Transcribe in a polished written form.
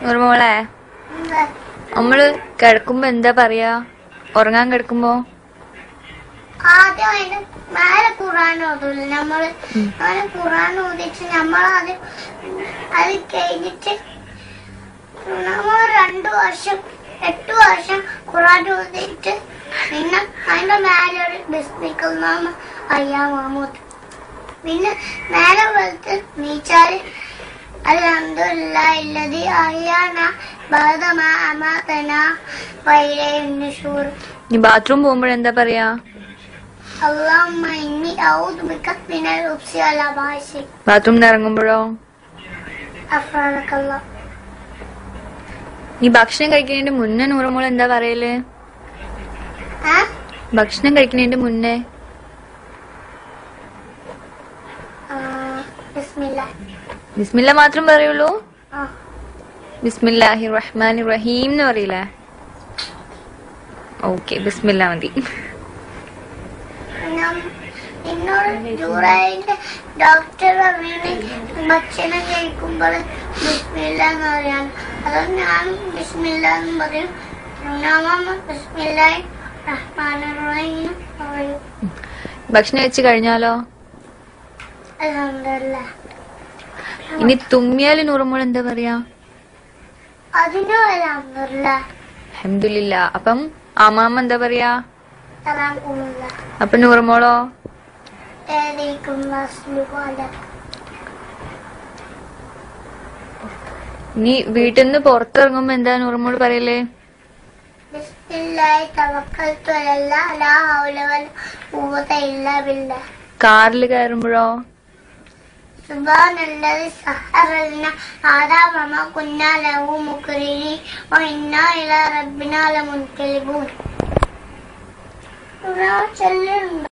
നൂറുമോളെ, നമ്മള് കിടക്കുമ്പോ എന്താ പറയാ? ഉറങ്ങാൻ കിടക്കുമ്പോ ആദ്യം അതിന് മേലെ ഖുർആൻ ഓതൂല നമ്മള്. അങ്ങനെ ഖുർആൻ ഓതിച്ച് നമ്മളത് അത് കഴിഞ്ഞിട്ട് നമ്മൾ 2 വർഷം 8 വർഷം ഖുർആൻ ഓതിട്ട് പിന്നെ അതിന്റെ മേലെ ഒരു ബിസ്മിക്കല്ലാഹു അയ്യാ മഹ്മൂദ്. പിന്നെ നേരെ വെളുത്ത് നീച്ചാല് അൽഹംദുലില്ലാഹി അല്ലദീ അഹ്യാനാ ബഅദ മാ അമാതനാ വഇലൈഹിൻ നുശൂർ. നീ ബാത്റൂം പോകുമ്പോഴെന്താ പറയാ? അല്ലാഹുമ്മ ഇന്നി അഊദു ബിക മിനൽ ഖുബ്സി വൽ ഖബായിസി. ബാത്റൂമിൽ ഇറങ്ങുമ്പോഴോ? അഫ്റാനക്കല്ലാഹ്. നീ ഭക്ഷണം കഴിക്കുന്നതിന്റെ മുന്നേ നൂറുമോൾ എന്താ പറയല്? ഭക്ഷണം കഴിക്കുന്നതിന്റെ മുന്നേ ബിസ്മില്ല മാത്രം പറയുള്ളൂ? ബിസ്മില്ലാഹി റഹ്മാനി റഹീം എന്ന് പറയില്ലേ? ഓക്കെ, ബിസ്മില്ല മതി. ഡോക്ടർ ഭക്ഷണം കഴിക്കുമ്പോൾ ബിസ്മില്ല എന്ന് പറയാൻ, അതുകൊണ്ട് ഞാനും ബിസ്മില്ല എന്ന് പറയും. ബിസ്മില്ലാഹി റഹ്മാനി റഹീം പറയും. ഭക്ഷണം വെച്ച് കഴിഞ്ഞാലോ? അൽഹംദുലില്ലാഹ്. ഇനി തുമ്മിയാല് നൂറുമോൾ എന്താ പറയാ? അതിനും അൽഹംദുലില്ലാഹ്. അൽഹംദുലില്ലാ. അപ്പം ആമാമ എന്താ പറയാ? തറാക്കുമുല്ലാഹ്. അപ്പൊ നൂറുമോളോ? നീ വീട്ടിൽ നിന്ന് പുറത്തിറങ്ങുമ്പോ എന്താ നൂറുമോള് പറയല്? ബിസ്മില്ലാഹി തവക്കൽതു അലല്ലാഹ് ലാ ഹൗല വലാ ഖുവത ഇല്ലാ ബില്ലാഹ്. കാറിൽ കയറുമ്പോഴോ? സുബ്ഹാനല്ലദി സഖറ ലനാ ഹാദാ വമാ കുന്നാ ലഹു മുഖ്രിനീൻ വഇന്നാ ഇലാ റബ്ബിനാ ലമുൻഖലിബൂൻ. ചൊല്ലുന്നുണ്ട്.